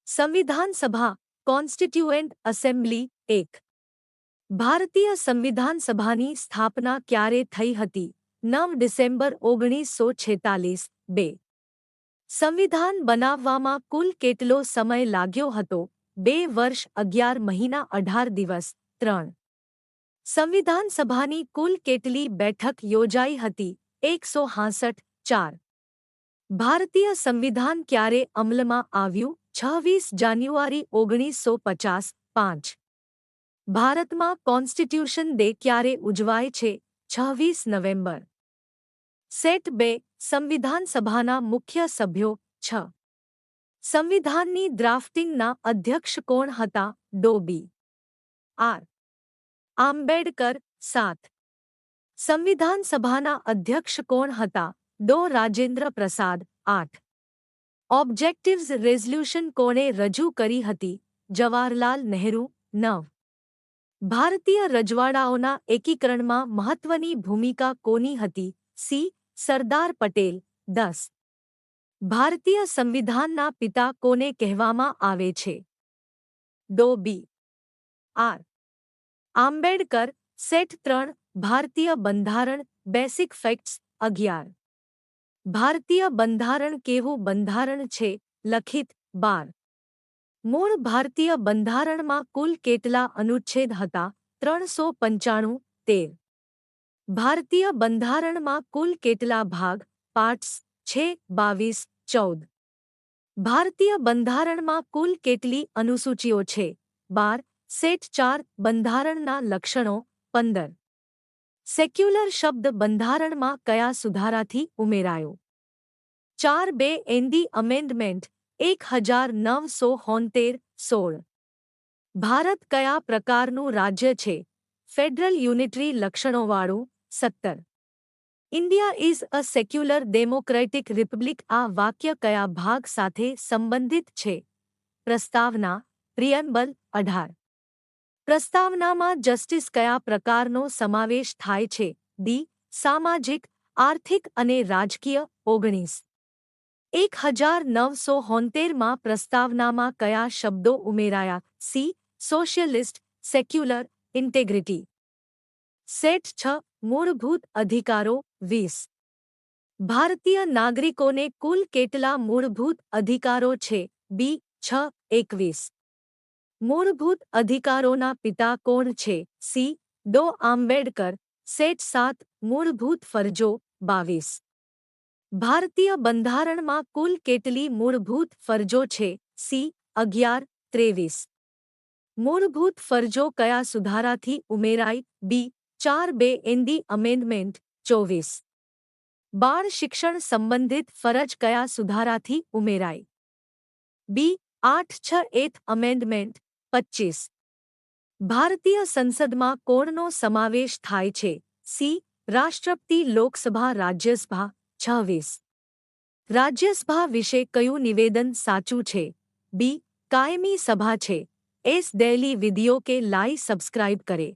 સંવિધાન સભા કોન્સ્ટિટ્યુએન્ટ એસેમ્બલી 1 ભારતીય સંવિધાન સભાની સ્થાપના ક્યારે થઈ હતી? 9 ડિસેમ્બર 1946 2 સંવિધાન બનાવવામાં કુલ કેટલો સમય લાગ્યો હતો? 2 વર્ષ 11 મહિના 18 દિવસ 3 સંવિધાન સભાની કુલ કેટલી બેઠક યોજાઈ હતી? 165 4 ભારતીય સંવિધાન ક્યારે અમલમાં આવ્યું? 26 જાન્યુઆરી 1950 5 ભારતમાં કોન્સ્ટિટ્યુશન ડે ક્યારે ઉજવાય છે? 26 નવેમ્બર સેટ 2 સંવિધાન સભાના મુખ્ય સભ્યો 6 સંવિધાનની ડ્રાફ્ટિંગના અધ્યક્ષ કોણ હતા? ડો બી આર આંબેડકર 7 સંવિધાન સભાના અધ્યક્ષ કોણ હતા? ડો રાજેન્દ્ર પ્રસાદ 8 ઓબ્જેક્ટિવ્સ રેઝલ્યુશન કોણે રજૂ કરી હતી? જવાહરલાલ નહેરુ 9 ભારતીય રજવાડાઓના એકીકરણમાં મહત્વની ભૂમિકા કોની હતી? સી સરદાર પટેલ 10 ભારતીય સંવિધાનના પિતા કોને કહેવામાં આવે છે? ડો બી આર આંબેડકર સેટ 3 ભારતીય બંધારણ બેસિક ફેક્ટ્સ 11 ભારતીય બંધારણ કેવું બંધારણ છે? લખિત 12 મૂળ ભારતીય બંધારણમાં કુલ કેટલા અનુચ્છેદ હતા? 395 13 ભારતીય બંધારણમાં કુલ કેટલા ભાગ પાર્ટ્સ છે? 22 14 ભારતીય બંધારણમાં કુલ કેટલી અનુસૂચિઓ છે? 12 સેટ 4 બંધારણના લક્ષણો 15 સેક્યુલર શબ્દ બંધારણમાં કયા સુધારાથી ઉમેરાયો? 4 એન્ડી અમેન્ડમેન્ટ 1973 16 ભારત કયા પ્રકારનું રાજ્ય છે? ફેડરલ યુનિટરી લક્ષણોવાળું 17 India is a secular democratic republic આ વાક્ય કયા ભાગ સાથે સંબંધિત છે? પ્રસ્તાવના પ્રિએમ્બલ 18 પ્રસ્તાવનામાં જસ્ટિસ કયા પ્રકારનો સમાવેશ થાય છે? ડી સામાજિક આર્થિક અને રાજકીય 19 1973 પ્રસ્તાવનામાં કયા શબ્દો ઉમેરાયા? C socialist secular integrity set 6 મૂળભૂત અધિકારો 20 ભારતીય નાગરિકોને કુલ કેટલા મૂળભૂત અધિકારો છે? બી 6 21 મૂળભૂત અધિકારોના પિતા કોણ છે? સી ડો આંબેડકર સેટ 7 મૂળભૂત ફરજો 22 ભારતીય બંધારણમાં કુલ કેટલી મૂળભૂત ફરજો છે? સી 11 23 મૂળભૂત ફરજો કયા સુધારાથી ઉમેરાઈ? બી 4 એન્ડી અમેન્ડમેન્ટ 24 બાળ શિક્ષણ સંબંધિત ફરજ કયા સુધારાથી ઉમેરાઈ? બી 8 અમેન્ડમેન્ટ 25 ભારતીય સંસદમાં કોણનો સમાવેશ થાય છે? સી રાષ્ટ્રપતિ લોકસભા રાજ્યસભા 26 રાજ્યસભા વિશે કયું નિવેદન સાચું છે? બી કાયમી સભા છે. એસ ડેલી વિડિયો કે લાઈ સબસ્ક્રાઇબ કરે.